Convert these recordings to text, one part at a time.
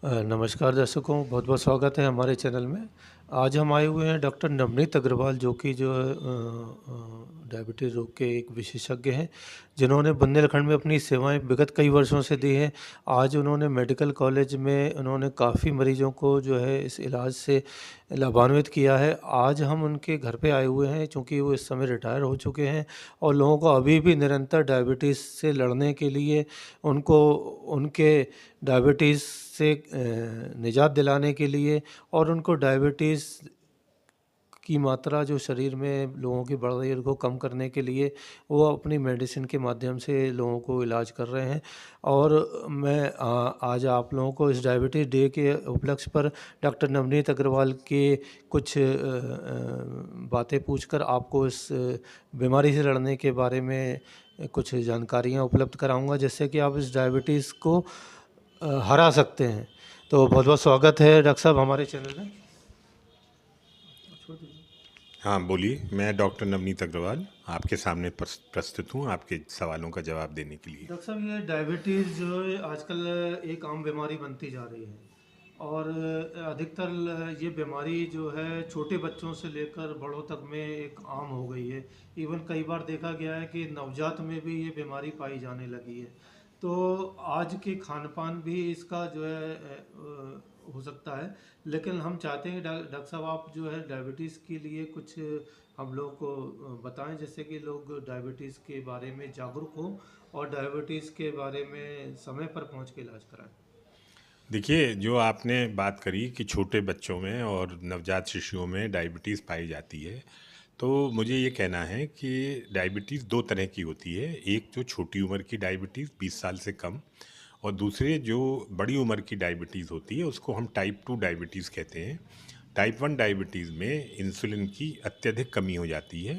नमस्कार दर्शकों, बहुत-बहुत स्वागत है हमारे चैनल में। आज हम आए हुए हैं डॉक्टर नवनीत अग्रवाल जो कि जो है डायबिटीज़ रोग के एक विशेषज्ञ हैं, जिन्होंने बुंदेलखंड में अपनी सेवाएँ विगत कई वर्षों से दी हैं। आज उन्होंने मेडिकल कॉलेज में उन्होंने काफ़ी मरीज़ों को जो है इस इलाज से लाभान्वित किया है। आज हम उनके घर पे आए हुए हैं चूँकि वो इस समय रिटायर हो चुके हैं और लोगों को अभी भी निरंतर डायबिटीज़ से लड़ने के लिए उनको उनके डायबिटीज़ से निजात दिलाने के लिए और उनको डायबिटीज़ की मात्रा जो शरीर में लोगों की बढ़ रही है उनको कम करने के लिए वो अपनी मेडिसिन के माध्यम से लोगों को इलाज कर रहे हैं। और मैं आज आप लोगों को इस डायबिटीज़ डे के उपलक्ष्य पर डॉक्टर नवनीत अग्रवाल के कुछ बातें पूछकर आपको इस बीमारी से लड़ने के बारे में कुछ जानकारियाँ उपलब्ध कराऊँगा जिससे कि आप इस डायबिटीज़ को हरा सकते हैं। तो बहुत-बहुत स्वागत है डॉक्टर साहब हमारे चैनल में। हाँ, बोलिए। मैं डॉक्टर नवनीत अग्रवाल आपके सामने प्रस्तुत हूँ आपके सवालों का जवाब देने के लिए। डॉक्टर साहब ये डायबिटीज़ जो है आजकल एक आम बीमारी बनती जा रही है और अधिकतर ये बीमारी जो है छोटे बच्चों से लेकर बड़ों तक में एक आम हो गई है। इवन कई बार देखा गया है कि नवजात में भी ये बीमारी पाई जाने लगी है। तो आज के खान-पान भी इसका जो है हो सकता है, लेकिन हम चाहते हैं डॉक्टर साहब आप जो है डायबिटीज़ के लिए कुछ हम लोग को बताएं जिससे कि लोग डायबिटीज़ के बारे में जागरूक हों और डायबिटीज़ के बारे में समय पर पहुंच के इलाज कराएं। देखिए, जो आपने बात करी कि छोटे बच्चों में और नवजात शिशुओं में डायबिटीज़ पाई जाती है, तो मुझे ये कहना है कि डायबिटीज़ 2 तरह की होती है। एक जो छोटी उम्र की डायबिटीज़ 20 साल से कम और दूसरे जो बड़ी उम्र की डायबिटीज़ होती है, उसको हम टाइप 2 डायबिटीज़ कहते हैं। टाइप 1 डायबिटीज़ में इंसुलिन की अत्यधिक कमी हो जाती है,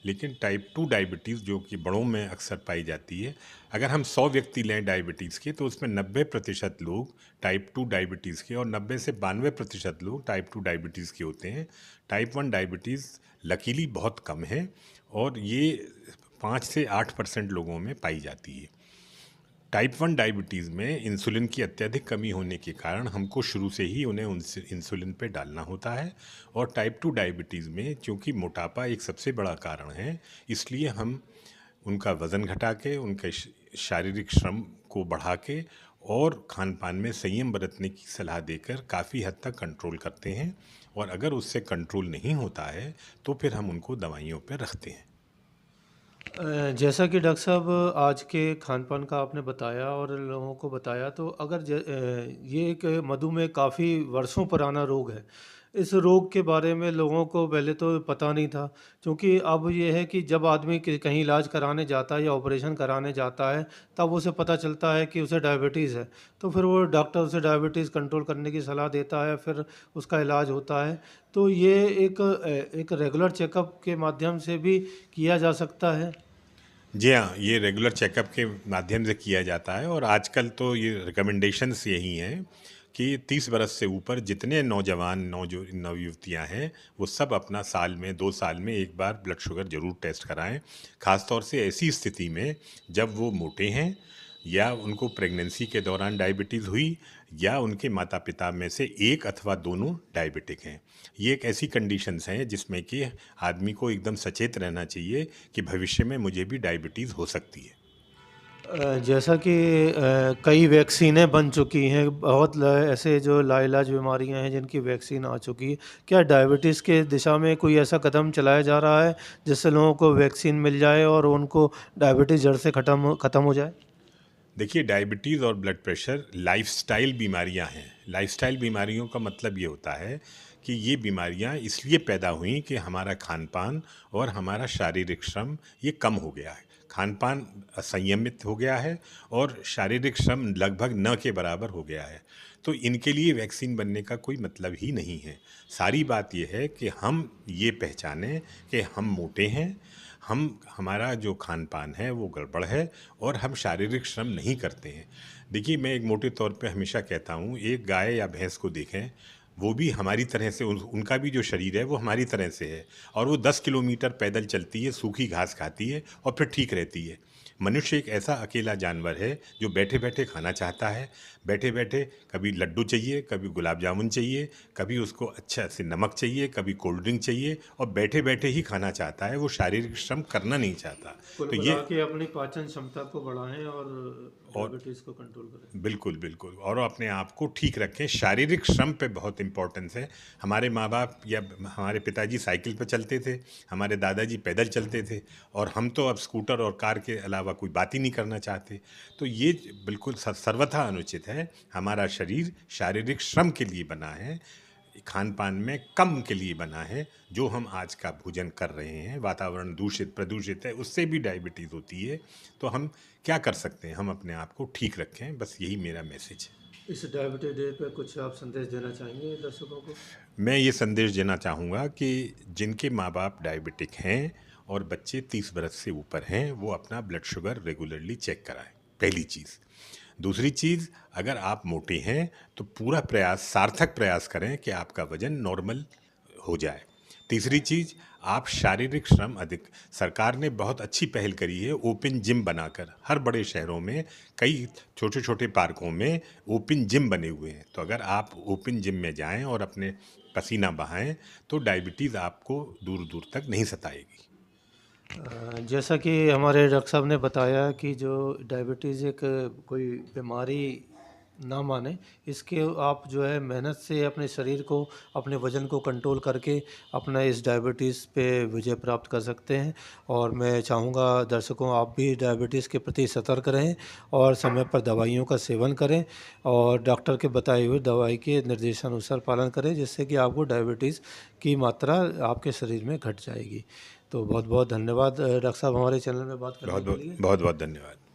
लेकिन टाइप 2 डायबिटीज़ जो कि बड़ों में अक्सर पाई जाती है, अगर हम 100 व्यक्ति लें डायबिटीज़ के तो उसमें 90% लोग टाइप 2 डायबिटीज़ के और 90 से 92% लोग टाइप 2 डायबिटीज़ के होते हैं। टाइप 1 डायबिटीज़ लकीली बहुत कम है और ये 5 से 8% लोगों में पाई जाती है। टाइप 1 डायबिटीज़ में इंसुलिन की अत्यधिक कमी होने के कारण हमको शुरू से ही उन्हें इंसुलिन पे डालना होता है और टाइप 2 डायबिटीज़ में चूँकि मोटापा एक सबसे बड़ा कारण है, इसलिए हम उनका वज़न घटा के, उनके शारीरिक श्रम को बढ़ा के और खान-पान में संयम बरतने की सलाह देकर काफ़ी हद तक कंट्रोल करते हैं और अगर उससे कंट्रोल नहीं होता है, तो फिर हम उनको दवाइयों पे रखते हैं। जैसा कि डॉक्टर साहब आज के खान-पान का आपने बताया और लोगों को बताया तो अगर ये एक मधुमेह काफ़ी वर्षों पुराना रोग है। इस रोग के बारे में लोगों को पहले तो पता नहीं था क्योंकि अब ये है कि जब आदमी कहीं इलाज कराने जाता है या ऑपरेशन कराने जाता है तब उसे पता चलता है कि उसे डायबिटीज़ है। तो फिर वो डॉक्टर उसे डायबिटीज़ कंट्रोल करने की सलाह देता है, फिर उसका इलाज होता है। तो ये एक रेगुलर चेकअप के माध्यम से भी किया जा सकता है। जी हाँ, ये रेगुलर चेकअप के माध्यम से किया जाता है और आजकल तो ये रिकमेंडेशंस यही हैं कि 30 बरस से ऊपर जितने नौजवान नवयुवतियाँ हैं, वो सब अपना साल में 2 साल में एक बार ब्लड शुगर ज़रूर टेस्ट कराएँ। ख़ास तौर से ऐसी स्थिति में जब वो मोटे हैं या उनको प्रेगनेंसी के दौरान डायबिटीज़ हुई या उनके माता-पिता में से एक अथवा दोनों डायबिटिक हैं। ये एक ऐसी कंडीशंस हैं जिसमें कि आदमी को एकदम सचेत रहना चाहिए कि भविष्य में मुझे भी डायबिटीज़ हो सकती है। जैसा कि कई वैक्सीनें बन चुकी हैं, बहुत ऐसे जो लाइलाज बीमारियां हैं जिनकी वैक्सीन आ चुकी है। क्या डायबिटीज़ के दिशा में कोई ऐसा कदम चलाया जा रहा है जिससे लोगों को वैक्सीन मिल जाए और उनको डायबिटीज़ जड़ से ख़त्म हो जाए? देखिए, डायबिटीज़ और ब्लड प्रेशर लाइफ़स्टाइल बीमारियां हैं। लाइफ़स्टाइल बीमारियों का मतलब ये होता है कि ये बीमारियां इसलिए पैदा हुई कि हमारा खान-पान और हमारा शारीरिक श्रम ये कम हो गया है। खान-पान असंयमित हो गया है और शारीरिक श्रम लगभग न के बराबर हो गया है। तो इनके लिए वैक्सीन बनने का कोई मतलब ही नहीं है। सारी बात ये है कि हम ये पहचानें कि हम मोटे हैं, हमारा जो खान-पान है वो गड़बड़ है और हम शारीरिक श्रम नहीं करते हैं। देखिए, मैं एक मोटे तौर पे हमेशा कहता हूँ, एक गाय या भैंस को देखें, वो भी हमारी तरह से उनका भी जो शरीर है वो हमारी तरह से है, और वो 10 किलोमीटर पैदल चलती है, सूखी घास खाती है और फिर ठीक रहती है। मनुष्य एक ऐसा अकेला जानवर है जो बैठे बैठे खाना चाहता है। बैठे बैठे कभी लड्डू चाहिए, कभी गुलाब जामुन चाहिए, कभी उसको अच्छा से नमक चाहिए, कभी कोल्ड ड्रिंक चाहिए, और बैठे बैठे ही खाना चाहता है, वो शारीरिक श्रम करना नहीं चाहता। कुल तो मिला ये के अपनी पाचन क्षमता को बढ़ाएं और और डायबिटीज़ को कंट्रोल करें। बिल्कुल, बिल्कुल, और अपने आप को ठीक रखें। शारीरिक श्रम पे बहुत इम्पोर्टेंस है। हमारे माँ-बाप या हमारे पिताजी साइकिल पे चलते थे, हमारे दादाजी पैदल चलते थे, और हम तो अब स्कूटर और कार के अलावा कोई बात ही नहीं करना चाहते। तो ये बिल्कुल सर्वथा अनुचित है। हमारा शरीर शारीरिक श्रम के लिए बना है, खान-पान में कम के लिए बना है। जो हम आज का भोजन कर रहे हैं, वातावरण दूषित, प्रदूषित है, उससे भी डायबिटीज़ होती है। तो हम क्या कर सकते हैं? हम अपने आप को ठीक रखें, बस यही मेरा मैसेज है। इस डायबिटीज डे पे कुछ आप संदेश देना चाहेंगे दर्शकों को? मैं ये संदेश देना चाहूँगा कि जिनके माँ-बाप डायबिटिक हैं और बच्चे 30 बरस से ऊपर हैं, वो अपना ब्लड शुगर रेगुलरली चेक कराएँ, पहली चीज़। दूसरी चीज़, अगर आप मोटे हैं तो पूरा प्रयास, सार्थक प्रयास करें कि आपका वज़न नॉर्मल हो जाए। तीसरी चीज़, आप शारीरिक श्रम अधिक, सरकार ने बहुत अच्छी पहल करी है ओपन जिम बनाकर। हर बड़े शहरों में कई छोटे-छोटे पार्कों में ओपन जिम बने हुए हैं। तो अगर आप ओपन जिम में जाएँ और अपने पसीना बहाएँ, तो डायबिटीज़ आपको दूर-दूर तक नहीं सताएगी। जैसा कि हमारे डॉक्टर साहब ने बताया कि जो डायबिटीज़ एक कोई बीमारी ना माने, इसके आप जो है मेहनत से अपने शरीर को, अपने वज़न को कंट्रोल करके अपना इस डायबिटीज़ पे विजय प्राप्त कर सकते हैं। और मैं चाहूँगा दर्शकों, आप भी डायबिटीज़ के प्रति सतर्क रहें और समय पर दवाइयों का सेवन करें और डॉक्टर के बताए हुए दवाई के निर्देशानुसार पालन करें, जिससे कि आपको डायबिटीज़ की मात्रा आपके शरीर में घट जाएगी। तो बहुत-बहुत धन्यवाद डॉक्टर साहब हमारे चैनल में बात करने के बहुत-बहुत लिए। बहुत-बहुत धन्यवाद।